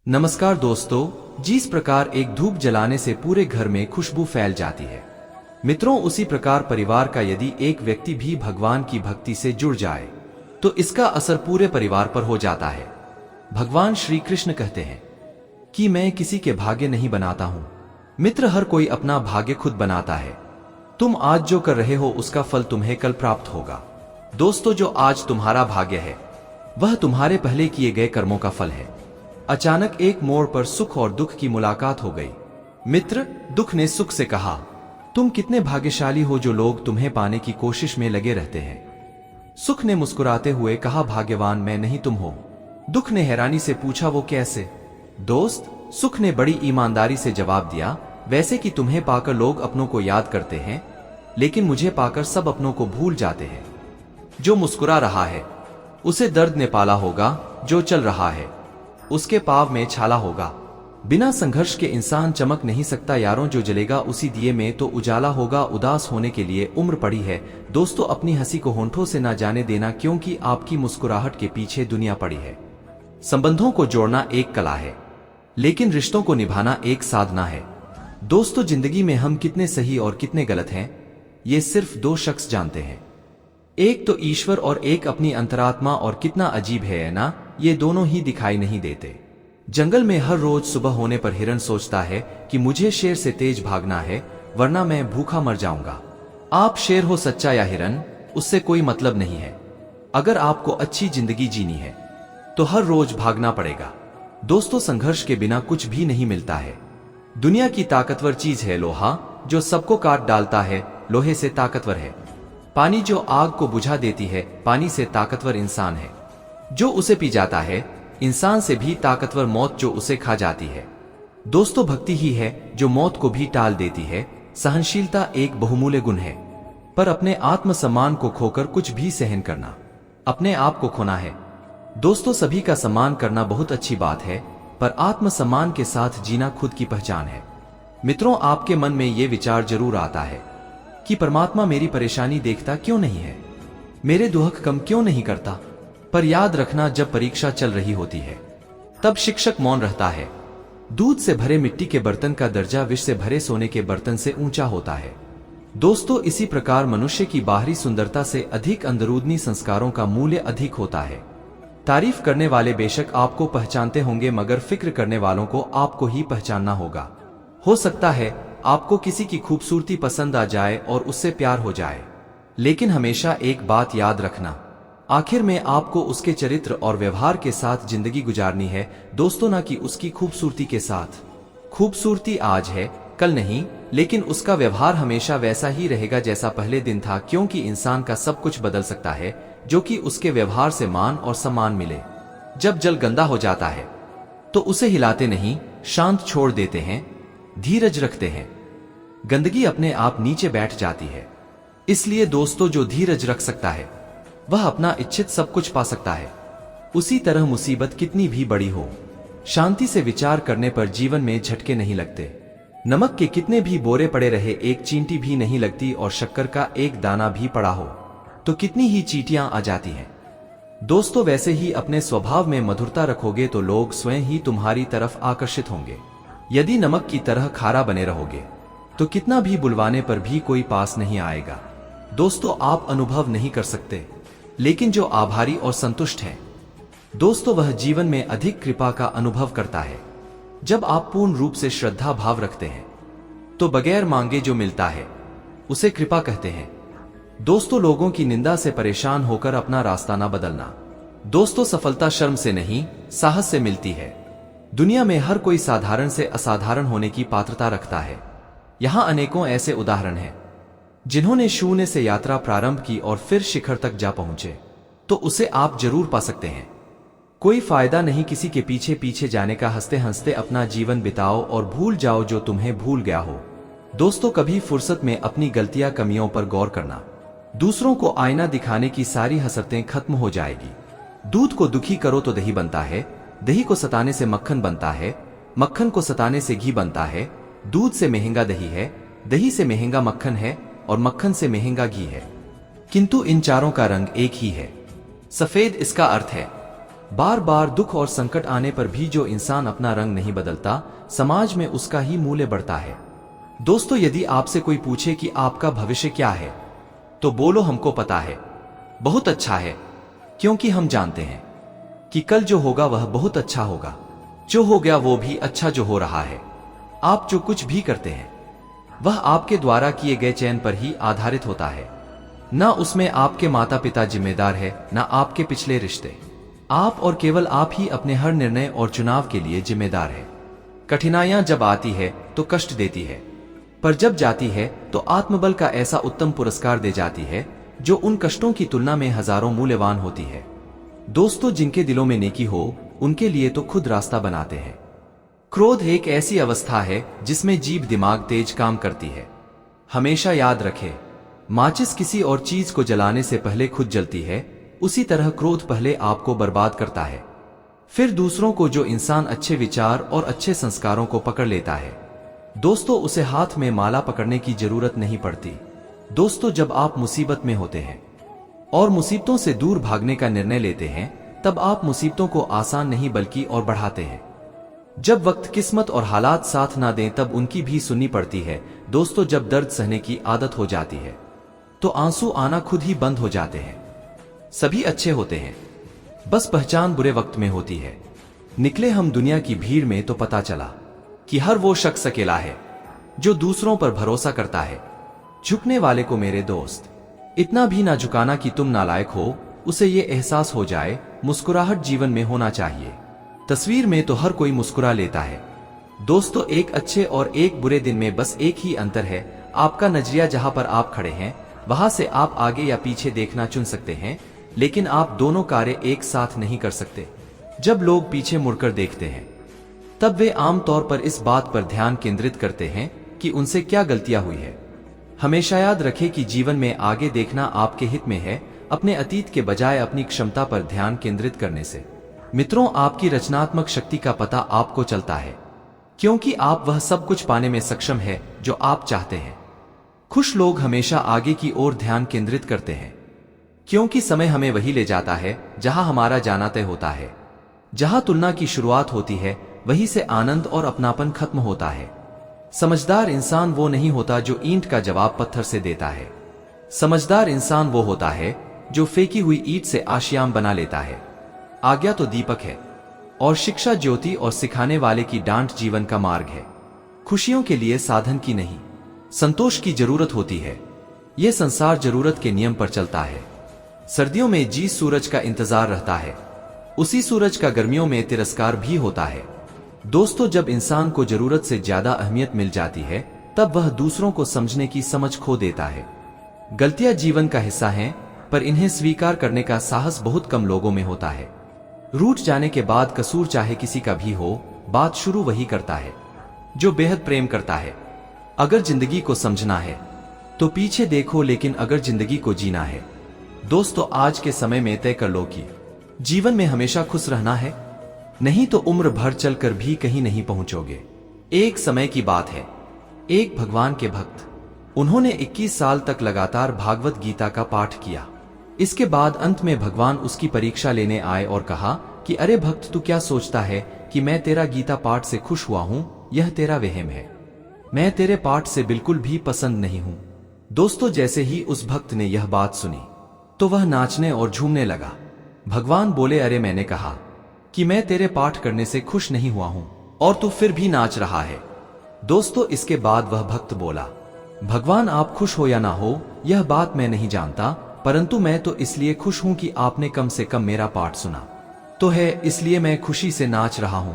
नमस्कार दोस्तों, जिस प्रकार एक धूप जलाने से पूरे घर में खुशबू फैल जाती है, मित्रों उसी प्रकार परिवार का यदि एक व्यक्ति भी भगवान की भक्ति से जुड़ जाए तो इसका असर पूरे परिवार पर हो जाता है। भगवान श्री कृष्ण कहते हैं कि मैं किसी के भाग्य नहीं बनाता हूं, मित्र हर कोई अपना भाग्य खुद बनाता है। तुम आज जो कर रहे हो उसका फल तुम्हें कल प्राप्त होगा। दोस्तों, जो आज तुम्हारा भाग्य है वह तुम्हारे पहले किए गए कर्मों का फल है। अचानक एक मोड़ पर सुख और दुख की मुलाकात हो गई। मित्र, दुख ने सुख से कहा, तुम कितने भाग्यशाली हो जो लोग तुम्हें पाने की कोशिश में लगे रहते हैं। सुख ने मुस्कुराते हुए कहा, भाग्यवान मैं नहीं तुम हो। दुख ने हैरानी से पूछा, वो कैसे? दोस्त, सुख ने बड़ी ईमानदारी से जवाब दिया, वैसे कि तुम्हें पाकर लोग अपनों को याद करते हैं, लेकिन मुझे पाकर सब अपनों को भूल जाते हैं। जो मुस्कुरा रहा है उसे दर्द ने पाला होगा, जो चल रहा है उसके पाँव में छाला होगा। बिना संघर्ष के इंसान चमक नहीं सकता यारों, जो जलेगा उसी दिए में तो उजाला होगा। उदास होने के लिए उम्र पड़ी है। दोस्तों, अपनी हंसी को होंठों से ना जाने देना, क्योंकि आपकी मुस्कुराहट के पीछे दुनिया पड़ी है। संबंधों को जोड़ना एक कला है, लेकिन रिश्तों को निभाना एक साधना है। दोस्तों, जिंदगी में हम कितने सही और कितने गलत हैं ये सिर्फ दो शख्स जानते हैं, एक तो ईश्वर और एक अपनी अंतरात्मा। और कितना अजीब है ना, ये दोनों ही दिखाई नहीं देते। जंगल में हर रोज सुबह होने पर हिरन सोचता है कि मुझे शेर से तेज भागना है, वरना मैं भूखा मर जाऊंगा। आप शेर हो सच्चा या हिरन, उससे कोई मतलब नहीं है। अगर आपको अच्छी जिंदगी जीनी है तो हर रोज भागना पड़ेगा। दोस्तों, संघर्ष के बिना कुछ भी नहीं मिलता है। दुनिया की ताकतवर चीज है लोहा, जो सबको काट डालता है, लोहे से ताकतवर है। पानी जो आग को बुझा देती है, पानी से ताकतवर इंसान है, जो उसे पी जाता है। इंसान से भी ताकतवर मौत, जो उसे खा जाती है। दोस्तों, भक्ति ही है जो मौत को भी टाल देती है। सहनशीलता एक बहुमूल्य गुण है, पर अपने आत्मसम्मान को खोकर कुछ भी सहन करना अपने आप को खोना है। दोस्तों, सभी का सम्मान करना बहुत अच्छी बात है, पर आत्मसम्मान के साथ जीना खुद की पहचान है। मित्रों, आपके मन में ये विचार जरूर आता है कि परमात्मा मेरी परेशानी देखता क्यों नहीं है, मेरे दुख कम क्यों नहीं करता। पर याद रखना, जब परीक्षा चल रही होती है तब शिक्षक मौन रहता है। दूध से भरे मिट्टी के बर्तन का दर्जा विष से भरे सोने के बर्तन से ऊंचा होता है। दोस्तों, इसी प्रकार मनुष्य की बाहरी सुंदरता से अधिक अंदरूनी संस्कारों का मूल्य अधिक होता है। तारीफ करने वाले बेशक आपको पहचानते होंगे, मगर फिक्र करने वालों को आपको ही पहचानना होगा। हो सकता है आपको किसी की खूबसूरती पसंद आ जाए और उससे प्यार हो जाए, लेकिन हमेशा एक बात याद रखना, आखिर में आपको उसके चरित्र और व्यवहार के साथ जिंदगी गुजारनी है। दोस्तों, ना कि उसकी खूबसूरती के साथ। खूबसूरती आज है कल नहीं, लेकिन उसका व्यवहार हमेशा वैसा ही रहेगा जैसा पहले दिन था, क्योंकि इंसान का सब कुछ बदल सकता है, जो कि उसके व्यवहार से मान और सम्मान मिले। जब जल गंदा हो जाता है तो उसे हिलाते नहीं, शांत छोड़ देते हैं, धीरज रखते हैं, गंदगी अपने आप नीचे बैठ जाती है। इसलिए दोस्तों, जो धीरज रख सकता है वह अपना इच्छित सब कुछ पा सकता है। उसी तरह मुसीबत कितनी भी बड़ी हो, शांति से विचार करने पर जीवन में झटके नहीं लगते। नमक के कितने भी बोरे पड़े रहे, एक चींटी भी नहीं लगती, और शक्कर का एक दाना भी पड़ा हो तो कितनी ही चींटियां आ जाती हैं। दोस्तों, वैसे ही अपने स्वभाव में मधुरता रखोगे तो लोग स्वयं ही तुम्हारी तरफ आकर्षित होंगे। यदि नमक की तरह खारा बने रहोगे तो कितना भी बुलवाने पर भी कोई पास नहीं आएगा। दोस्तों, आप अनुभव नहीं कर सकते, लेकिन जो आभारी और संतुष्ट है दोस्तों, वह जीवन में अधिक कृपा का अनुभव करता है। जब आप पूर्ण रूप से श्रद्धा भाव रखते हैं तो बगैर मांगे जो मिलता है उसे कृपा कहते हैं। दोस्तों, लोगों की निंदा से परेशान होकर अपना रास्ता ना बदलना। दोस्तों, सफलता शर्म से नहीं, साहस से मिलती है। दुनिया में हर कोई साधारण से असाधारण होने की पात्रता रखता है। यहां अनेकों ऐसे उदाहरण हैं जिन्होंने शून्य से यात्रा प्रारंभ की और फिर शिखर तक जा पहुंचे, तो उसे आप जरूर पा सकते हैं। कोई फायदा नहीं किसी के पीछे पीछे जाने का, हंसते हंसते अपना जीवन बिताओ और भूल जाओ जो तुम्हें भूल गया हो। दोस्तों, कभी फुर्सत में अपनी गलतियां कमियों पर गौर करना, दूसरों को आईना दिखाने की सारी हसरतें खत्म हो जाएगी। दूध को दुखी करो तो दही बनता है, दही को सताने से मक्खन बनता है, मक्खन को सताने से घी बनता है। दूध से महंगा दही है, दही से महंगा मक्खन है, और मक्खन से महंगा घी है, किंतु इन चारों का रंग एक ही है, सफेद। इसका अर्थ है बार बार दुख और संकट आने पर भी जो इंसान अपना रंग नहीं बदलता, समाज में उसका ही मूल्य बढ़ता है। दोस्तों, यदि आपसे कोई पूछे कि आपका भविष्य क्या है, तो बोलो हमको पता है, बहुत अच्छा है, क्योंकि हम जानते हैं कि कल जो होगा वह बहुत अच्छा होगा। जो हो गया वो भी अच्छा जो हो रहा है। आप जो कुछ भी करते हैं वह आपके द्वारा किए गए चयन पर ही आधारित होता है। ना उसमें आपके माता पिता जिम्मेदार है, ना आपके पिछले रिश्ते। आप और केवल आप ही अपने हर निर्णय और चुनाव के लिए जिम्मेदार है। कठिनाइयां जब आती है तो कष्ट देती है, पर जब जाती है तो आत्मबल का ऐसा उत्तम पुरस्कार दे जाती है जो उन कष्टों की तुलना में हजारों मूल्यवान होती है। दोस्तों, जिनके दिलों में नेकी हो उनके लिए तो खुद रास्ता बनाते हैं। क्रोध एक ऐसी अवस्था है जिसमें जीभ दिमाग तेज काम करती है। हमेशा याद रखें, माचिस किसी और चीज को जलाने से पहले खुद जलती है, उसी तरह क्रोध पहले आपको बर्बाद करता है, फिर दूसरों को। जो इंसान अच्छे विचार और अच्छे संस्कारों को पकड़ लेता है, दोस्तों, उसे हाथ में माला पकड़ने की जरूरत नहीं पड़ती। दोस्तों, जब आप मुसीबत में होते हैं और मुसीबतों से दूर भागने का निर्णय लेते हैं, तब आप मुसीबतों को आसान नहीं बल्कि और बढ़ाते हैं। जब वक्त, किस्मत और हालात साथ ना दें तब उनकी भी सुननी पड़ती है। दोस्तों, जब दर्द सहने की आदत हो जाती है तो आंसू आना खुद ही बंद हो जाते हैं। सभी अच्छे होते हैं, बस पहचान बुरे वक्त में होती है। निकले हम दुनिया की भीड़ में तो पता चला कि हर वो शख्स अकेला है जो दूसरों पर भरोसा करता है। झुकने वाले को मेरे दोस्त इतना भी ना झुकाना कि तुम नालायक हो, उसे ये एहसास हो जाए मुस्कुराहट जीवन में होना चाहिए। तस्वीर में तो हर कोई मुस्कुरा लेता है। दोस्तों, एक अच्छे और एक बुरे दिन में बस एक ही अंतर है, आपका नजरिया। जहां पर आप खड़े हैं वहां से आप आगे या पीछे देखना चुन सकते हैं, लेकिन आप दोनों कार्य एक साथ नहीं कर सकते। जब लोग पीछे मुड़कर देखते हैं तब वे आमतौर पर इस बात पर ध्यान केंद्रित करते हैं कि उनसे क्या गलतियां हुई है। हमेशा याद रखें कि जीवन में आगे देखना आपके हित में है, अपने अतीत के बजाय अपनी क्षमता पर ध्यान केंद्रित करने से। मित्रों, आपकी रचनात्मक शक्ति का पता आपको चलता है, क्योंकि आप वह सब कुछ पाने में सक्षम है जो आप चाहते हैं। खुश लोग हमेशा आगे की ओर ध्यान केंद्रित करते हैं, क्योंकि समय हमें वही ले जाता है जहां हमारा जाना तय होता है। जहां तुलना की शुरुआत होती है वहीं से आनंद और अपनापन खत्म होता है। समझदार इंसान वो नहीं होता जो ईंट का जवाब पत्थर से देता है। समझदार इंसान वो होता है जो फेंकी हुई ईंट से आशियाम बना लेता है। आज्ञा तो दीपक है और शिक्षा ज्योति, और सिखाने वाले की डांट जीवन का मार्ग है। खुशियों के लिए साधन की नहीं, संतोष की जरूरत होती है। यह संसार जरूरत के नियम पर चलता है। सर्दियों में जिस सूरज का इंतजार रहता है, उसी सूरज का गर्मियों में तिरस्कार भी होता है। दोस्तों, जब इंसान को जरूरत से ज्यादा अहमियत मिल जाती है तब वह दूसरों को समझने की समझ खो देता है। गलतियां जीवन का हिस्सा हैं, पर इन्हें स्वीकार करने का साहस बहुत कम लोगों में होता है। रूठ जाने के बाद कसूर चाहे किसी का भी हो, बात शुरू वही करता है जो बेहद प्रेम करता है। अगर जिंदगी को समझना है तो पीछे देखो, लेकिन अगर जिंदगी को जीना है दोस्तों, आज के समय में तय कर लो कि जीवन में हमेशा खुश रहना है, नहीं तो उम्र भर चलकर भी कहीं नहीं पहुंचोगे। एक समय की बात है, एक भगवान के भक्त, उन्होंने 21 साल तक लगातार भागवत गीता का पाठ किया। इसके बाद अंत में भगवान उसकी परीक्षा लेने आए और कहा कि अरे भक्त, तू क्या सोचता है कि मैं तेरा गीता पाठ से खुश हुआ हूं? यह तेरा वहम है। मैं तेरे पाठ से बिल्कुल भी पसंद नहीं हूं। दोस्तों, जैसे ही उस भक्त ने यह बात सुनी तो वह नाचने और झूमने लगा। भगवान बोले, अरे मैंने कहा कि मैं तेरे पाठ करने से खुश नहीं हुआ हूं और तू फिर भी नाच रहा है। दोस्तों, इसके बाद वह भक्त बोला, भगवान, आप खुश हो या ना हो यह बात मैं नहीं जानता, परंतु मैं तो इसलिए खुश हूं कि आपने कम से कम मेरा पाठ सुना तो है, इसलिए मैं खुशी से नाच रहा हूं।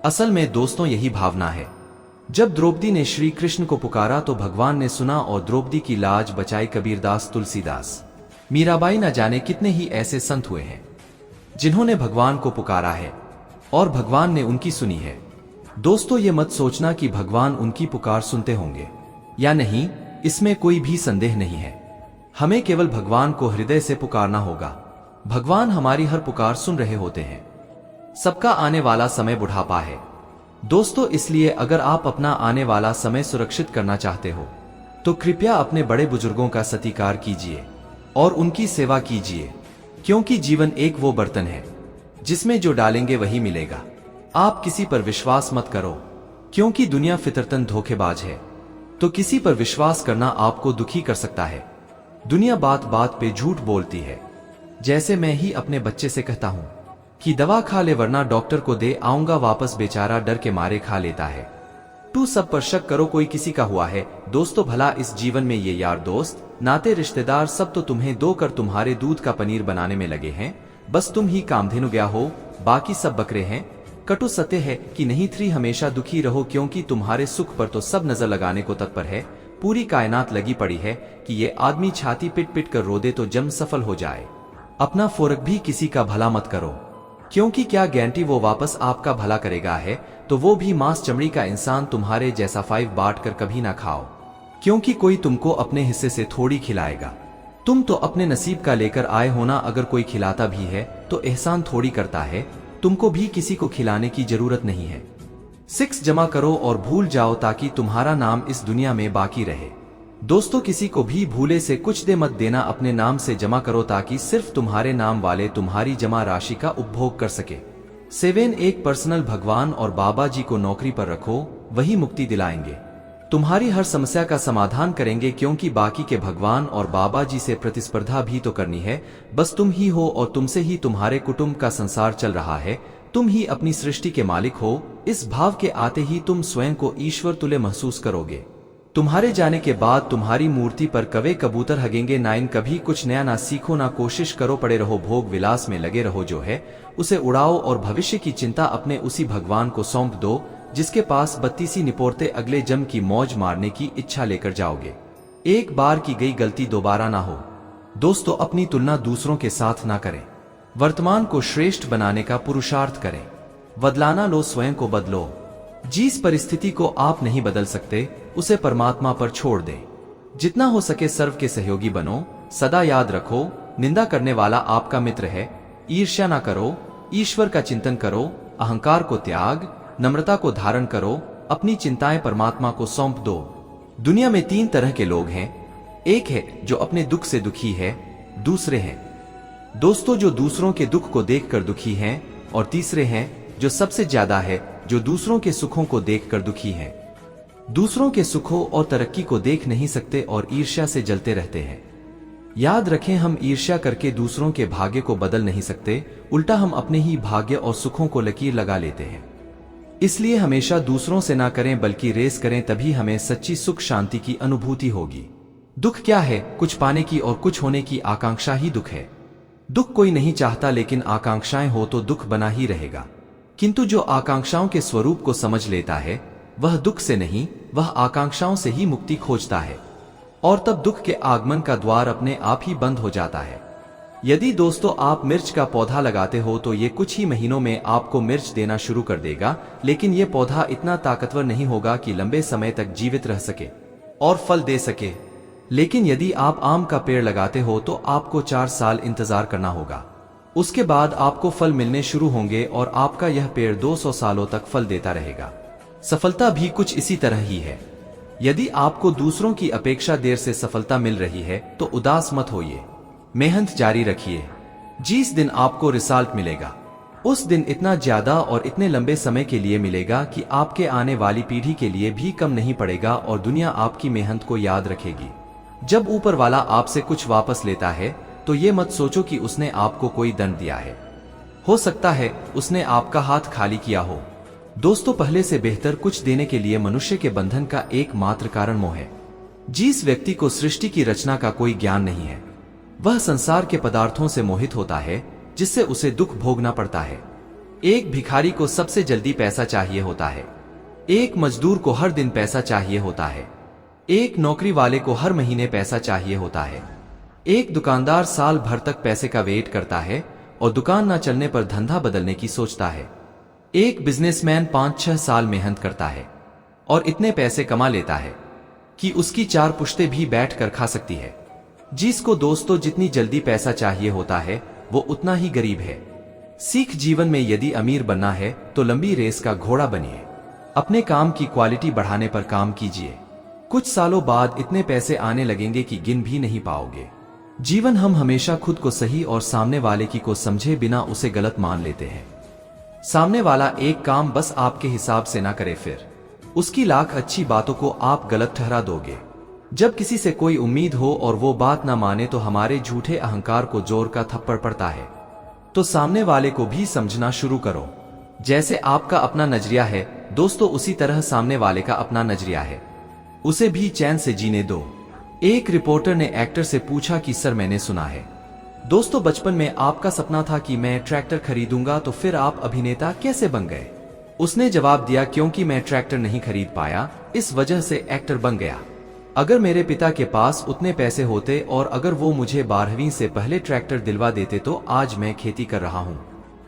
असल में दोस्तों यही भावना है। जब द्रौपदी ने श्री कृष्ण को पुकारा तो भगवान ने सुना और द्रौपदी की लाज बचाई। कबीरदास, तुलसीदास, मीराबाई, न जाने कितने ही ऐसे संत हुए हैं जिन्होंने भगवान को पुकारा है और भगवान ने उनकी सुनी है। दोस्तों, ये मत सोचना कि भगवान उनकी पुकार सुनते होंगे या नहीं, इसमें कोई भी संदेह नहीं है। हमें केवल भगवान को हृदय से पुकारना होगा। भगवान हमारी हर पुकार सुन रहे होते हैं। सबका आने वाला समय बुढ़ापा है दोस्तों, इसलिए अगर आप अपना आने वाला समय सुरक्षित करना चाहते हो तो कृपया अपने बड़े बुजुर्गों का सत्कार कीजिए और उनकी सेवा कीजिए, क्योंकि जीवन एक वो बर्तन है जिसमें जो डालेंगे वही मिलेगा। आप किसी पर विश्वास मत करो, क्योंकि दुनिया फितरतन धोखेबाज है। तो किसी पर विश्वास करना आपको दुखी कर सकता है। दुनिया बात बात पे झूठ बोलती है। जैसे मैं ही अपने बच्चे से कहता हूं कि दवा खा ले वरना डॉक्टर को दे आऊंगा वापस, बेचारा डर के मारे खा लेता है। तू सब पर शक करो, कोई किसी का हुआ है। दोस्तों, भला इस जीवन में ये यार दोस्त नाते रिश्तेदार सब तो तुम्हें दो कर तुम्हारे दूध का पनीर बनाने में लगे हैं। बस तुम ही कामधेनु गया हो, बाकी सब बकरे हैं। कटु सत्य है कि नहीं 3 हमेशा दुखी रहो, क्योंकि तुम्हारे सुख पर तो सब नजर लगाने को तत्पर है। पूरी कायनात लगी पड़ी है कि ये आदमी छाती पिट पिट कर रो दे तो जम सफल हो जाए। अपना फोरक भी किसी का भला मत करो, क्योंकि क्या गारंटी वो वापस आपका भला करेगा है। तो वो भी मांस चमड़ी का इंसान तुम्हारे जैसा 5 बांट कर कभी ना खाओ, क्योंकि कोई तुमको अपने हिस्से से थोड़ी खिलाएगा। तुम तो अपने नसीब का लेकर आए हो ना। अगर कोई खिलाता भी है तो एहसान थोड़ी करता है। तुमको भी किसी को खिलाने की जरूरत नहीं है। 6 जमा करो और भूल जाओ, ताकि तुम्हारा नाम इस दुनिया में बाकी रहे। दोस्तों, किसी को भी भूले से कुछ दे मत देना, अपने नाम से जमा करो, ताकि सिर्फ तुम्हारे नाम वाले तुम्हारी जमा राशि का उपभोग कर सके। 7 एक पर्सनल भगवान और बाबा जी को नौकरी पर रखो, वही मुक्ति दिलाएंगे। तुम्हारी हर समस्या का समाधान करेंगे, क्योंकि बाकी के भगवान और बाबा जी से प्रतिस्पर्धा भी तो करनी है। बस तुम ही हो और तुमसे ही तुम्हारे कुटुंब का संसार चल रहा है। तुम ही अपनी सृष्टि के मालिक हो। इस भाव के आते ही तुम स्वयं को ईश्वर तुल्य महसूस करोगे। तुम्हारे जाने के बाद तुम्हारी मूर्ति पर कवे कबूतर हगेंगे। 9 कभी कुछ नया ना सीखो, ना कोशिश करो, पड़े रहो भोग विलास में लगे रहो। जो है उसे उड़ाओ और भविष्य की चिंता अपने उसी भगवान को सौंप दो, जिसके पास 32 निपोरते अगले जन्म की मौज मारने की इच्छा लेकर जाओगे। एक बार की गई गलती दोबारा ना हो। दोस्तों, अपनी तुलना दूसरों के साथ ना करें। वर्तमान को श्रेष्ठ बनाने का पुरुषार्थ करें। बदलाना लो, स्वयं को बदलो। जिस परिस्थिति को आप नहीं बदल सकते उसे परमात्मा पर छोड़ दें। जितना हो सके सर्व के सहयोगी बनो। सदा याद रखो, निंदा करने वाला आपका मित्र है। ईर्ष्या ना करो, ईश्वर का चिंतन करो। अहंकार को त्याग, नम्रता को धारण करो। अपनी चिंताएं परमात्मा को सौंप दो। दुनिया में 3 तरह के लोग हैं। एक है जो अपने दुख से दुखी है, दूसरे हैं दोस्तों जो दूसरों के दुख को देखकर दुखी हैं, और तीसरे हैं जो सबसे ज्यादा है, जो दूसरों के सुखों को देखकर दुखी हैं। दूसरों के सुखों और तरक्की को देख नहीं सकते और ईर्ष्या से जलते रहते हैं। याद रखें, हम ईर्ष्या करके दूसरों के भाग्य को बदल नहीं सकते, उल्टा हम अपने ही भाग्य और सुखों को लकीर लगा लेते हैं। इसलिए हमेशा दूसरों से ना करें बल्कि रेस करें, तभी हमें सच्ची सुख शांति की अनुभूति होगी। दुख क्या है? कुछ पाने की और कुछ होने की आकांक्षा ही दुख है। दुख कोई नहीं चाहता, लेकिन आकांक्षाएं हो तो दुख बना ही रहेगा। किंतु जो आकांक्षाओं के स्वरूप को समझ लेता है वह दुख से नहीं, वह आकांक्षाओं से ही मुक्ति खोजता है, और तब दुख के आगमन का द्वार अपने आप ही बंद हो जाता है। यदि दोस्तों आप मिर्च का पौधा लगाते हो तो ये कुछ ही महीनों में आपको मिर्च देना शुरू कर देगा, लेकिन ये पौधा इतना ताकतवर नहीं होगा कि लंबे समय तक जीवित रह सके और फल दे सके। लेकिन यदि आप आम का पेड़ लगाते हो तो आपको 4 साल इंतजार करना होगा। उसके बाद आपको फल मिलने शुरू होंगे और आपका यह पेड़ 200 सालों तक फल देता रहेगा। सफलता भी कुछ इसी तरह ही है। यदि आपको दूसरों की अपेक्षा देर से सफलता मिल रही है तो उदास मत होइए, मेहनत जारी रखिए। जिस दिन आपको रिजल्ट मिलेगा उस दिन इतना ज्यादा और इतने लंबे समय के लिए मिलेगा कि आपके आने वाली पीढ़ी के लिए भी कम नहीं पड़ेगा और दुनिया आपकी मेहनत को याद रखेगी। जब ऊपर वाला आपसे कुछ वापस लेता है तो ये मत सोचो कि उसने आपको कोई दंड दिया है। हो सकता है उसने आपका हाथ खाली किया हो। दोस्तों, पहले से बेहतर कुछ देने के लिए मनुष्य के बंधन का एकमात्र कारण मोह है। जिस व्यक्ति को सृष्टि की रचना का कोई ज्ञान नहीं है वह संसार के पदार्थों से मोहित होता है, जिससे उसे दुख भोगना पड़ता है। एक भिखारी को सबसे जल्दी पैसा चाहिए होता है, एक मजदूर को हर दिन पैसा चाहिए होता है, एक नौकरी वाले को हर महीने पैसा चाहिए होता है, एक दुकानदार साल भर तक पैसे का वेट करता है और दुकान न चलने पर धंधा बदलने की सोचता है, एक बिजनेसमैन 5-6 साल मेहनत करता है और इतने पैसे कमा लेता है कि उसकी 4 पुश्तें भी बैठ कर खा सकती है। जिसको दोस्तों जितनी जल्दी पैसा चाहिए होता है वो उतना ही गरीब है। सीख जीवन में यदि अमीर बनना है तो लंबी रेस का घोड़ा बनिए। अपने काम की क्वालिटी बढ़ाने पर काम कीजिए। कुछ सालों बाद इतने पैसे आने लगेंगे कि गिन भी नहीं पाओगे। जीवन हम हमेशा खुद को सही और सामने वाले की को समझे बिना उसे गलत मान लेते हैं। सामने वाला एक काम बस आपके हिसाब से ना करे, फिर उसकी लाख अच्छी बातों को आप गलत ठहरा दोगे। जब किसी से कोई उम्मीद हो और वो बात ना माने तो हमारे झूठे अहंकार को जोर का थप्पड़ पड़ता है। तो सामने वाले को भी समझना शुरू करो। जैसे आपका अपना नजरिया है दोस्तों, उसी तरह सामने वाले का अपना नजरिया है, उसे भी चैन से जीने दो। एक रिपोर्टर ने एक्टर से पूछा कि सर, मैंने सुना है दोस्तों बचपन में आपका सपना था कि मैं ट्रैक्टर खरीदूंगा, तो फिर आप अभिनेता कैसे बन गए? उसने जवाब दिया, क्योंकि मैं ट्रैक्टर नहीं खरीद पाया, इस वजह से एक्टर बन गया। अगर मेरे पिता के पास उतने पैसे होते और अगर वो मुझे 12वीं से पहले ट्रैक्टर दिलवा देते तो आज मैं खेती कर रहा हूँ,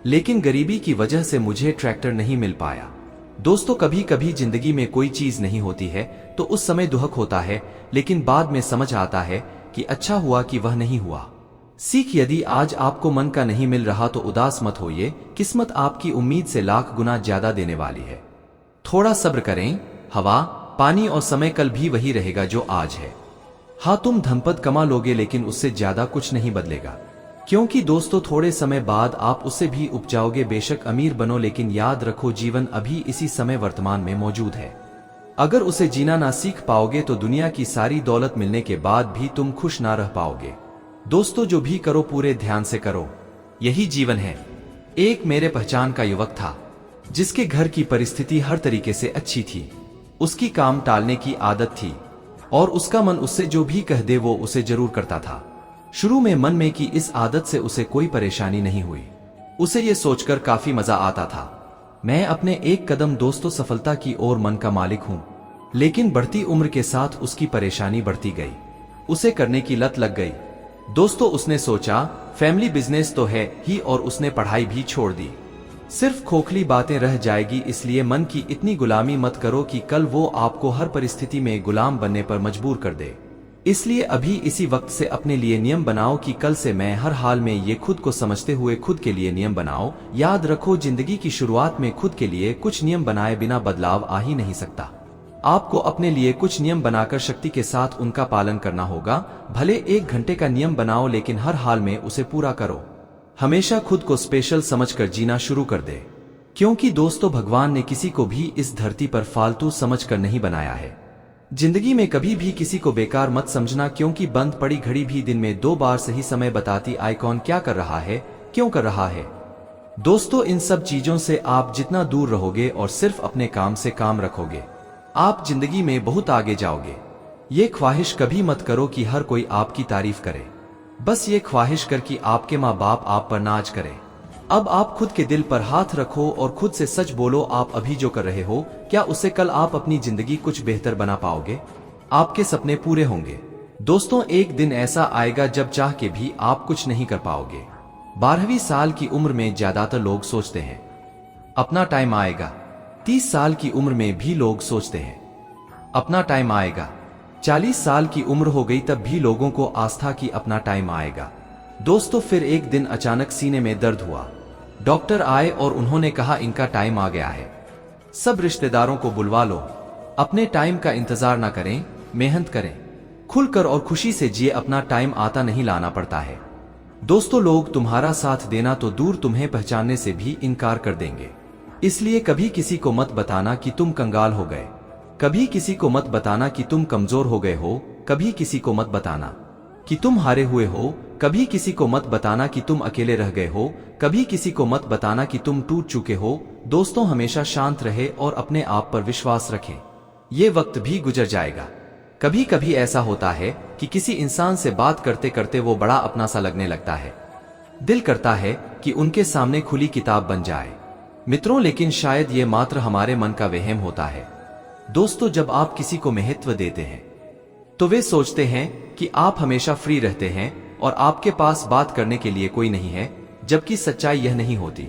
लेकिन गरीबी की वजह से मुझे ट्रैक्टर नहीं मिल पाया। दोस्तों, कभी कभी जिंदगी में कोई चीज नहीं होती है तो उस समय दुख होता है, लेकिन बाद में समझ आता है कि अच्छा हुआ कि वह नहीं हुआ। सीख, यदि आज आपको मन का नहीं मिल रहा तो उदास मत होइए, किस्मत आपकी उम्मीद से लाख गुना ज्यादा देने वाली है। थोड़ा सब्र करें, हवा, पानी और समय कल भी वही रहेगा जो आज है। हाँ, तुम धनपद कमा लोगे लेकिन उससे ज्यादा कुछ नहीं बदलेगा, क्योंकि दोस्तों थोड़े समय बाद आप उससे भी उब जाओगे। बेशक अमीर बनो, लेकिन याद रखो जीवन अभी इसी समय वर्तमान में मौजूद है। अगर उसे जीना ना सीख पाओगे तो दुनिया की सारी दौलत मिलने के बाद भी तुम खुश ना रह पाओगे। दोस्तों, जो भी करो पूरे ध्यान से करो, यही जीवन है। एक मेरे पहचान का युवक था जिसके घर की परिस्थिति हर तरीके से अच्छी थी। उसकी काम टालने की आदत थी और उसका मन उससे जो भी कह दे वो उसे जरूर करता था। शुरू में मन में की इस आदत से उसे कोई परेशानी नहीं हुई। उसे ये सोचकर काफी मजा आता था, मैं अपने एक कदम दोस्तों सफलता की ओर मन का मालिक हूं। लेकिन बढ़ती उम्र के साथ उसकी परेशानी बढ़ती गई, उसे करने की लत लग गई। दोस्तों, उसने सोचा फैमिली बिजनेस तो है ही और उसने पढ़ाई भी छोड़ दी। सिर्फ खोखली बातें रह जाएगी, इसलिए मन की इतनी गुलामी मत करो कि कल वो आपको हर परिस्थिति में गुलाम बनने पर मजबूर कर दे। इसलिए अभी इसी वक्त से अपने लिए नियम बनाओ कि कल से मैं हर हाल में ये खुद को समझते हुए खुद के लिए नियम बनाओ। याद रखो, जिंदगी की शुरुआत में खुद के लिए कुछ नियम बनाए बिना बदलाव आ ही नहीं सकता। आपको अपने लिए कुछ नियम बनाकर शक्ति के साथ उनका पालन करना होगा। भले 1 घंटे का नियम बनाओ, लेकिन हर हाल में उसे पूरा करो। हमेशा खुद को स्पेशल समझकर जीना शुरू कर दे, क्योंकि दोस्तों भगवान ने किसी को भी इस धरती पर फालतू समझकर नहीं बनाया है। जिंदगी में कभी भी किसी को बेकार मत समझना, क्योंकि बंद पड़ी घड़ी भी दिन में 2 बार सही समय बताती आई कौन क्या कर रहा है, क्यों कर रहा है। दोस्तों, इन सब चीजों से आप जितना दूर रहोगे और सिर्फ अपने काम से काम रखोगे, आप जिंदगी में बहुत आगे जाओगे। ये ख्वाहिश कभी मत करो कि हर कोई आपकी तारीफ करे, बस ये ख्वाहिश कर कि आपके माँ बाप आप पर नाज करें। अब आप खुद के दिल पर हाथ रखो और खुद से सच बोलो, आप अभी जो कर रहे हो क्या उससे कल आप अपनी जिंदगी कुछ बेहतर बना पाओगे? आपके सपने पूरे होंगे। दोस्तों, एक दिन ऐसा आएगा जब चाह के भी आप कुछ नहीं कर पाओगे। 12वीं साल की उम्र में ज्यादातर लोग सोचते हैं अपना टाइम आएगा। 30 साल की उम्र में भी लोग सोचते हैं अपना टाइम आएगा। 40 साल की उम्र हो गई तब भी लोगों को आस्था की अपना टाइम आएगा। दोस्तों, फिर एक दिन अचानक सीने में दर्द हुआ। डॉक्टर आए और उन्होंने कहा इनका टाइम आ गया है, सब रिश्तेदारों को बुलवा लो। अपने टाइम का इंतजार ना करें, मेहनत करें, खुलकर और खुशी से जिए। अपना टाइम आता नहीं लाना पड़ता है। दोस्तों, लोग तुम्हारा साथ देना तो दूर तुम्हें पहचानने से भी इनकार कर देंगे। इसलिए कभी किसी को मत बताना कि तुम कंगाल हो गए, कभी किसी को मत बताना कि तुम कमजोर हो गए हो, कभी किसी को मत बताना कि तुम हारे हुए हो, कभी किसी को मत बताना कि तुम अकेले रह गए हो, कभी किसी को मत बताना कि तुम टूट चुके हो। दोस्तों, हमेशा शांत रहे और अपने आप पर विश्वास रखें। ये वक्त भी गुजर जाएगा। कभी कभी ऐसा होता है कि किसी इंसान से बात करते करते वो बड़ा अपना सा लगने लगता है, दिल करता है कि उनके सामने खुली किताब बन जाए। मित्रों, लेकिन शायद ये मात्र हमारे मन का वहम होता है। दोस्तों, जब आप किसी को महत्व देते हैं तो वे सोचते हैं कि आप हमेशा फ्री रहते हैं और आपके पास बात करने के लिए कोई नहीं है, जबकि सच्चाई यह नहीं होती।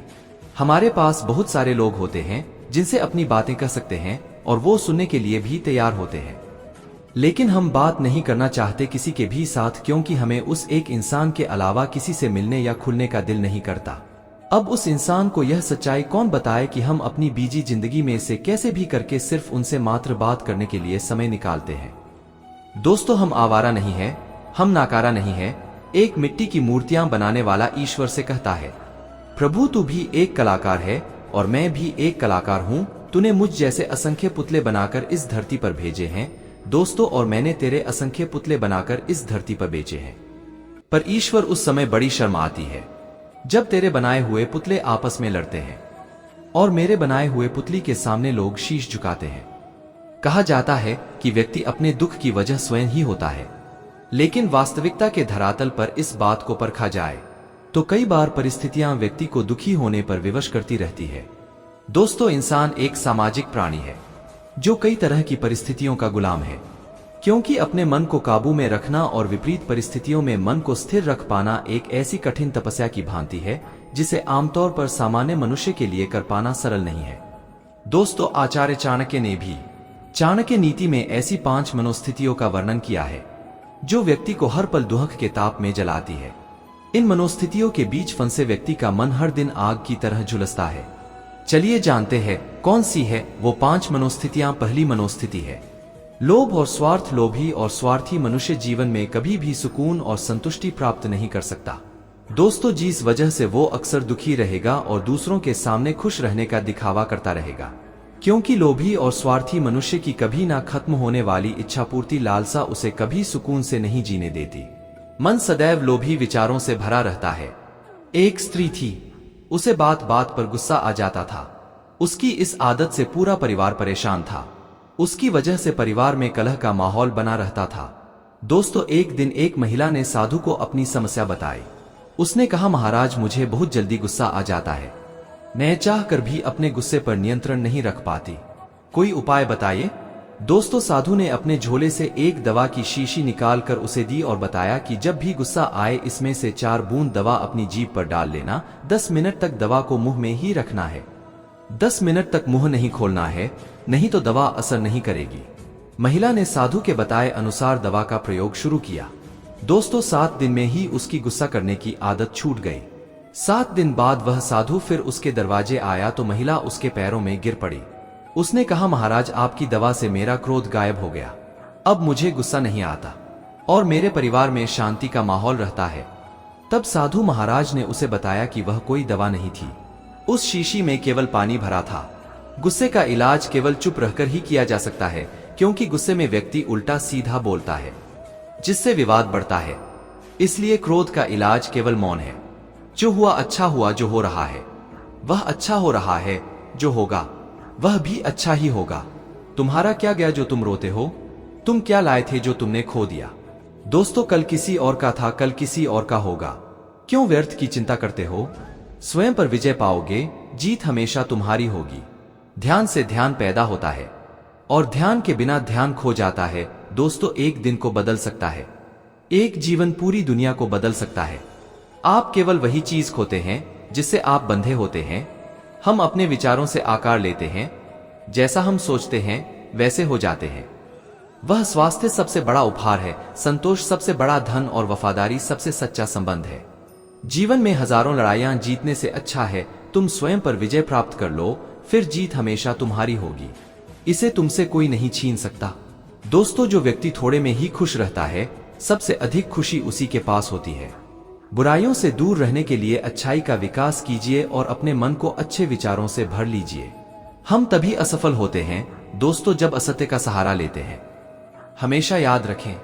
हमारे पास बहुत सारे लोग होते हैं जिनसे अपनी बातें कह सकते हैं और वो सुनने के लिए भी तैयार होते हैं, लेकिन हम बात नहीं करना चाहते किसी के भी साथ, क्योंकि हमें उस एक इंसान के अलावा किसी से मिलने या खुलने का दिल नहीं करता। अब उस इंसान को यह सच्चाई कौन बताए कि हम अपनी बिजी जिंदगी में से कैसे भी करके सिर्फ उनसे मात्र बात करने के लिए समय निकालते हैं। दोस्तों, हम आवारा नहीं है, हम नाकारा नहीं है, एक मिट्टी की मूर्तियां बनाने वाला ईश्वर से कहता है, प्रभु तू भी एक कलाकार है और मैं भी एक कलाकार हूँ। तूने मुझ जैसे असंख्य पुतले बनाकर इस धरती पर भेजे हैं दोस्तों, और मैंने तेरे असंख्य पुतले बनाकर इस धरती पर बेचे हैं। पर ईश्वर उस समय बड़ी शर्म आती है जब तेरे बनाए हुए पुतले आपस में लड़ते हैं और मेरे बनाए हुए पुतली के सामने लोग शीश झुकाते हैं। कहा जाता है कि व्यक्ति अपने दुख की वजह स्वयं ही होता है, लेकिन वास्तविकता के धरातल पर इस बात को परखा जाए तो कई बार परिस्थितियां व्यक्ति को दुखी होने पर विवश करती रहती है। दोस्तों, इंसान एक सामाजिक प्राणी है जो कई तरह की परिस्थितियों का गुलाम है, क्योंकि अपने मन को काबू में रखना और विपरीत परिस्थितियों में मन को स्थिर रख पाना एक ऐसी कठिन तपस्या की भांति है जिसे आमतौर पर सामान्य मनुष्य के लिए कर पाना सरल नहीं है। दोस्तों, आचार्य चाणक्य ने भी चाणक्य नीति में ऐसी 5 मनोस्थितियों का वर्णन किया है जो व्यक्ति को हर पल दुख के ताप में जलाती है। इन मनोस्थितियों के बीच फंसे व्यक्ति का मन हर दिन आग की तरह झुलसता है। चलिए जानते हैं कौन सी है वो 5 मनोस्थितियां। पहली मनोस्थिति है लोभ और स्वार्थ। लोभी और स्वार्थी मनुष्य जीवन में कभी भी सुकून और संतुष्टि प्राप्त नहीं कर सकता। दोस्तों, जिस वजह से वो अक्सर दुखी रहेगा और दूसरों के सामने खुश रहने का दिखावा करता रहेगा, क्योंकि लोभी और स्वार्थी मनुष्य की कभी ना खत्म होने वाली इच्छापूर्ति लालसा उसे कभी सुकून से नहीं जीने देती। मन सदैव लोभी विचारों से भरा रहता है। एक स्त्री थी, उसे बात बात पर गुस्सा आ जाता था। उसकी इस आदत से पूरा परिवार परेशान था। उसकी वजह से परिवार में कलह का माहौल बना रहता था। दोस्तों, एक दिन एक महिला ने साधु को अपनी समस्या बताई। उसने कहा, महाराज, मुझे बहुत जल्दी गुस्सा आ जाता है। मैं चाहकर भी अपने गुस्से पर नियंत्रण नहीं रख पाती। कोई उपाय बताइए। दोस्तों, साधु ने अपने झोले से एक दवा की शीशी निकालकर उसे दी और बताया कि जब भी गुस्सा आए इसमें से 4 बूंद दवा अपनी जीभ पर डाल लेना। 10 मिनट तक दवा को मुंह में ही रखना है। 10 मिनट तक मुंह नहीं खोलना है, नहीं तो दवा असर नहीं करेगी। महिला ने साधु के बताए अनुसार दवा का प्रयोग शुरू किया। दोस्तों, 7 दिन में ही उसकी गुस्सा करने की आदत छूट गई। 7 दिन बाद वह साधु फिर उसके दरवाजे आया तो महिला उसके पैरों में गिर पड़ी। उसने कहा, महाराज, आपकी दवा से मेरा क्रोध गायब हो गया। अब मुझे गुस्सा नहीं आता और मेरे परिवार में शांति का माहौल रहता है। तब साधु महाराज ने उसे बताया कि वह कोई दवा नहीं थी, उस शीशी में केवल पानी भरा था। गुस्से का इलाज केवल चुप रहकर ही किया जा सकता है, क्योंकि गुस्से में व्यक्ति उल्टा सीधा बोलता है जिससे विवाद बढ़ता है। इसलिए क्रोध का इलाज केवल मौन है। जो हुआ अच्छा हुआ, जो हो रहा है वह अच्छा हो रहा है, जो होगा वह भी अच्छा ही होगा। तुम्हारा क्या गया जो तुम रोते हो? तुम क्या लाए थे जो तुमने खो दिया? दोस्तों, कल किसी और का था, कल किसी और का होगा। क्यों व्यर्थ की चिंता करते हो? स्वयं पर विजय पाओगे। जीत हमेशा तुम्हारी होगी। ध्यान से ध्यान पैदा होता है और ध्यान के बिना ध्यान खो जाता है। दोस्तों, एक दिन को बदल सकता है, एक जीवन पूरी दुनिया को बदल सकता है। आप केवल वही चीज खोते हैं जिससे आप बंधे होते हैं। हम अपने विचारों से आकार लेते हैं। जैसा हम सोचते हैं वैसे हो जाते हैं। वह स्वास्थ्य सबसे बड़ा उपहार है, संतोष सबसे बड़ा धन और वफादारी सबसे सच्चा संबंध है। जीवन में हजारों लड़ाइयां जीतने से अच्छा है तुम स्वयं पर विजय प्राप्त कर लो, फिर जीत हमेशा तुम्हारी होगी। इसे तुमसे कोई नहीं छीन सकता। दोस्तों, जो व्यक्ति थोड़े में ही खुश रहता है, सबसे अधिक खुशी उसी के पास होती है। बुराइयों से दूर रहने के लिए अच्छाई का विकास कीजिए और अपने मन को अच्छे विचारों से भर लीजिए। हम तभी असफल होते हैं दोस्तों, जब असत्य का सहारा लेते हैं। हमेशा याद रखें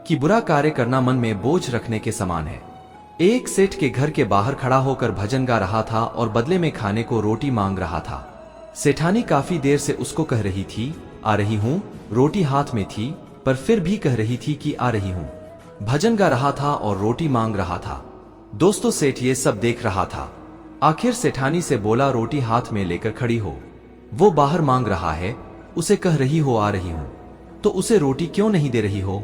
कि बुरा कार्य करना मन में बोझ रखने के समान है। एक सेठ के घर के बाहर खड़ा होकर भजन गा रहा था और बदले में खाने को रोटी मांग रहा था। सेठानी काफी देर से उसको कह रही थी, आ रही हूं। रोटी हाथ में थी पर फिर भी कह रही थी कि आ रही हूं। भजन गा रहा था और रोटी मांग रहा था। दोस्तों, सेठ ये सब देख रहा था। आखिर सेठानी से बोला, रोटी हाथ में लेकर खड़ी हो। वो बाहर मांग रहा है, उसे कह रही हो आ रही हूं, तो उसे रोटी क्यों नहीं दे रही हो?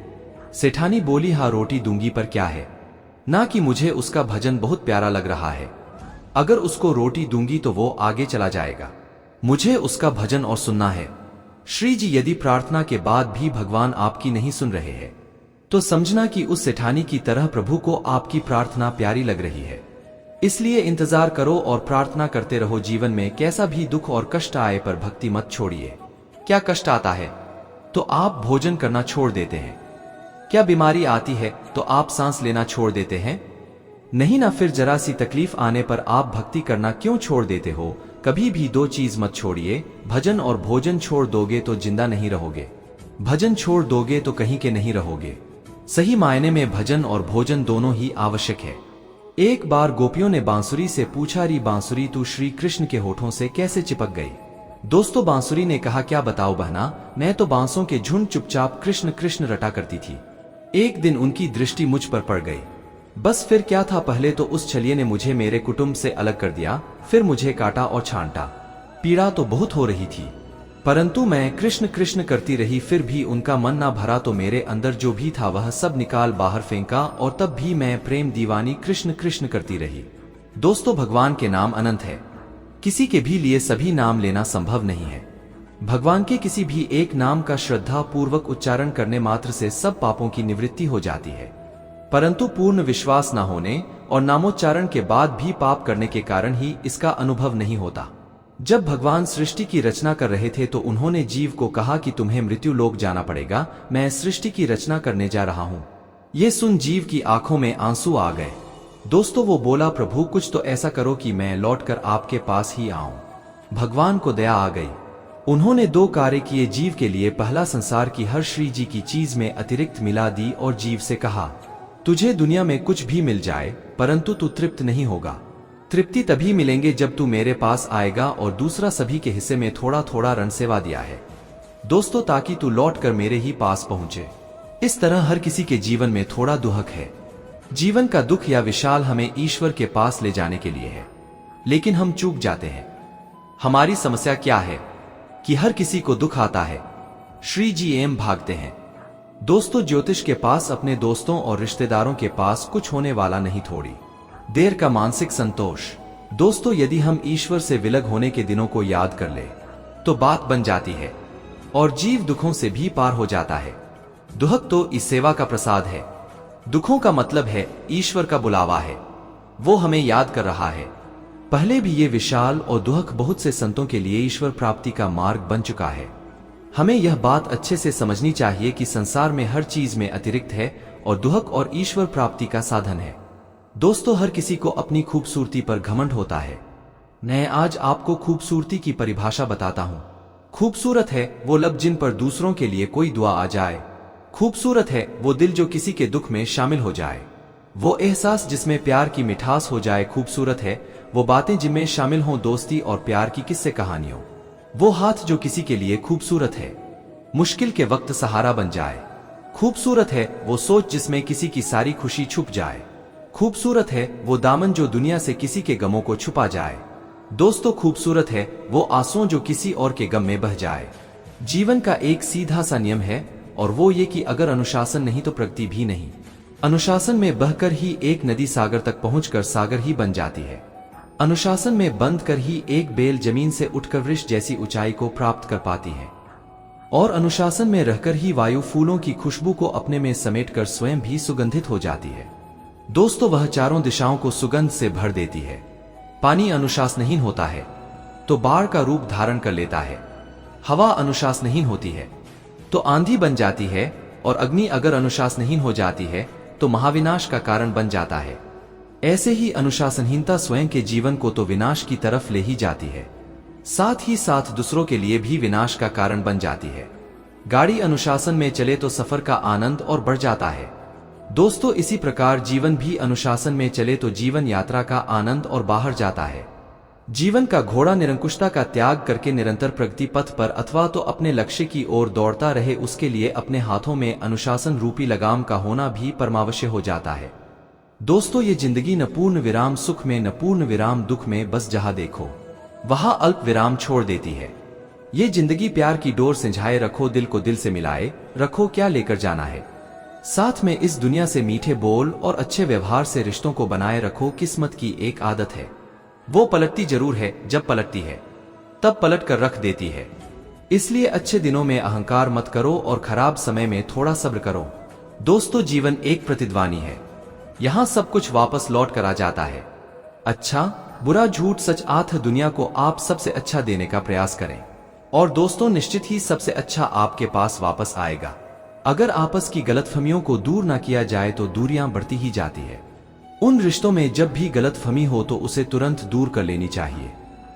सेठानी बोली, हाँ रोटी दूंगी, पर क्या है ना कि मुझे उसका भजन बहुत प्यारा लग रहा है। अगर उसको रोटी दूंगी तो वो आगे चला जाएगा। मुझे उसका भजन और सुनना है। श्री जी, यदि प्रार्थना के बाद भी भगवान आपकी नहीं सुन रहे हैं तो समझना कि उस सेठानी की तरह प्रभु को आपकी प्रार्थना प्यारी लग रही है। इसलिए इंतजार करो और प्रार्थना करते रहो। जीवन में कैसा भी दुख और कष्ट आए पर भक्ति मत छोड़िए। क्या कष्ट आता है तो आप भोजन करना छोड़ देते हैं, क्या बीमारी आती है तो आप सांस लेना छोड़ देते हैं? नहीं ना, फिर जरा सी तकलीफ आने पर आप भक्ति करना क्यों छोड़ देते हो? कभी भी दो चीज मत छोड़िए, भजन और भोजन छोड़ दोगे तो जिंदा नहीं रहोगे, भजन छोड़ दोगे तो कहीं के नहीं रहोगे। सही मायने में भजन और भोजन दोनों ही आवश्यक है। एक बार गोपियों ने बांसुरी से पूछा, री बांसुरी तू श्री कृष्ण के होठों से कैसे चिपक गई? दोस्तों बांसुरी ने कहा, क्या बताओ बहना, मैं तो बांसों के झुंड चुपचाप कृष्ण कृष्ण रटा करती थी। एक दिन उनकी दृष्टि मुझ पर पड़ गई। बस फिर क्या था, पहले तो उस छलिए ने मुझे मेरे कुटुंब से अलग कर दिया, फिर मुझे काटा और छांटा। पीड़ा तो बहुत हो रही थी, परंतु मैं कृष्ण कृष्ण करती रही, फिर भी उनका मन ना भरा तो मेरे अंदर जो भी था वह सब निकाल बाहर फेंका, और तब भी मैं प्रेम दीवानी कृष्ण कृष्ण करती रही। दोस्तों भगवान के नाम अनंत है, किसी के भी लिए सभी नाम लेना संभव नहीं है। भगवान के किसी भी एक नाम का श्रद्धा पूर्वक उच्चारण करने मात्र से सब पापों की निवृत्ति हो जाती है, परंतु पूर्ण विश्वास न होने और नामोच्चारण के बाद भी पाप करने के कारण ही इसका अनुभव नहीं होता। जब भगवान सृष्टि की रचना कर रहे थे तो उन्होंने जीव को कहा कि तुम्हें मृत्यु लोक जाना पड़ेगा, मैं सृष्टि की रचना करने जा रहा हूं। ये सुन जीव की आंखों में आंसू आ गए। दोस्तों वो बोला, प्रभु कुछ तो ऐसा करो कि मैं लौटकर आपके पास ही आऊं। भगवान को दया आ गई, उन्होंने दो कार्य किए जीव के लिए। पहला, संसार की हर श्री जी की चीज में अतिरिक्त मिला दी और जीव से कहा, तुझे दुनिया में कुछ भी मिल जाए परंतु तू तृप्त नहीं होगा, तृप्ति तभी मिलेंगे जब तू मेरे पास आएगा। और दूसरा, सभी के हिस्से में थोड़ा थोड़ा रण सेवा दिया है दोस्तों, ताकि तू लौटकर मेरे ही पास पहुंचे। इस तरह हर किसी के जीवन में थोड़ा दुख है। जीवन का दुख या विशाल हमें ईश्वर के पास ले जाने के लिए है, लेकिन हम चूक जाते हैं। हमारी समस्या क्या है कि हर किसी को दुख आता है, श्री जी एम भागते हैं। दोस्तों ज्योतिष के पास अपने दोस्तों और रिश्तेदारों के पास कुछ होने वाला नहीं, थोड़ी देर का मानसिक संतोष। दोस्तों यदि हम ईश्वर से विलग होने के दिनों को याद कर ले तो बात बन जाती है और जीव दुखों से भी पार हो जाता है। दुहक तो इस सेवा का प्रसाद है, दुखों का मतलब है ईश्वर का बुलावा है, वो हमें याद कर रहा है। पहले भी ये विशाल और दुहक बहुत से संतों के लिए ईश्वर प्राप्ति का मार्ग बन चुका है। हमें यह बात अच्छे से समझनी चाहिए कि संसार में हर चीज में अतिरिक्त है और दुहक और ईश्वर प्राप्ति का साधन है। दोस्तों हर किसी को अपनी खूबसूरती पर घमंड होता है। मैं आज आपको खूबसूरती की परिभाषा बताता हूँ। खूबसूरत है वो लब जिन पर दूसरों के लिए कोई दुआ आ जाए, खूबसूरत है वो दिल जो किसी के दुख में शामिल हो जाए, वो एहसास जिसमें प्यार की मिठास हो जाए, खूबसूरत है वो बातें जिनमें शामिल हों दोस्ती और प्यार की किस्से कहानियों, वो हाथ जो किसी के लिए खूबसूरत है, मुश्किल के वक्त सहारा बन जाए, खूबसूरत है वो सोच जिसमें किसी की सारी खुशी छुप जाए, खूबसूरत है वो दामन जो दुनिया से किसी के गमों को छुपा जाए। दोस्तों खूबसूरत है वो आंसू जो किसी और के गम में बह जाए। जीवन का एक सीधा सा नियम है और वो ये कि अगर अनुशासन नहीं तो प्रगति भी नहीं। अनुशासन में बहकर ही एक नदी सागर तक पहुंचकर सागर ही बन जाती है। अनुशासन में बंध कर ही एक बेल जमीन से उठकर वृक्ष जैसी ऊंचाई को प्राप्त कर पाती है, और अनुशासन में रहकर ही वायु फूलों की खुशबू को अपने में समेटकर स्वयं भी सुगंधित हो जाती है। दोस्तों वह चारों दिशाओं को सुगंध से भर देती है। पानी अनुशासनहीन होता है तो बाढ़ का रूप धारण कर लेता है, हवा अनुशासनहीन होती है तो आंधी बन जाती है, और अग्नि अगर अनुशासनहीन हो जाती है तो महाविनाश का कारण बन जाता है। ऐसे ही अनुशासनहीनता स्वयं के जीवन को तो विनाश की तरफ ले ही जाती है, साथ ही साथ दूसरों के लिए भी विनाश का कारण बन जाती है। गाड़ी अनुशासन में चले तो सफर का आनंद और बढ़ जाता है। दोस्तों इसी प्रकार जीवन भी अनुशासन में चले तो जीवन यात्रा का आनंद और बाहर जाता है। जीवन का घोड़ा निरंकुशता का त्याग करके निरंतर प्रगति पथ पर अथवा तो अपने लक्ष्य की ओर दौड़ता रहे, उसके लिए अपने हाथों में अनुशासन रूपी लगाम का होना भी परमावश्य हो जाता है। दोस्तों ये जिंदगी न पूर्ण विराम सुख में न पूर्ण विराम दुख में, बस जहां देखो वहां अल्प विराम छोड़ देती है। ये जिंदगी प्यार की डोर सिंझाए रखो, दिल को दिल से मिलाए रखो, क्या लेकर जाना है साथ में इस दुनिया से। मीठे बोल और अच्छे व्यवहार से रिश्तों को बनाए रखो। किस्मत की एक आदत है, वो पलटती जरूर है, जब पलटती है तब पलट कर रख देती है। इसलिए अच्छे दिनों में अहंकार मत करो और खराब समय में थोड़ा सब्र करो। दोस्तों जीवन एक प्रतिध्वनि है, यहां सब कुछ वापस लौट कर आ जाता है। अच्छा बुरा झूठ सच आथ दुनिया को आप सबसे अच्छा देने का प्रयास करें, और दोस्तों निश्चित ही सबसे अच्छा आपके पास वापस आएगा। अगर आपस की गलतफहमियों को दूर ना किया जाए तो दूरियां बढ़ती ही जाती है। उन रिश्तों में जब भी गलतफहमी हो तो उसे तुरंत दूर कर लेनी चाहिए।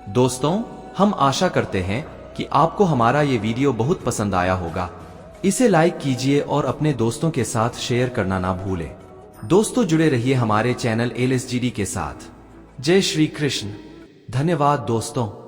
दोस्तों, हम आशा करते हैं कि आपको हमारा ये वीडियो बहुत पसंद आया होगा। इसे लाइक कीजिए और अपने दोस्तों के साथ शेयर करना ना भूलें। दोस्तों, जुड़े रहिए हमारे चैनल LSGD के साथ। जय श्री कृष्ण। धन्यवाद दोस्तों।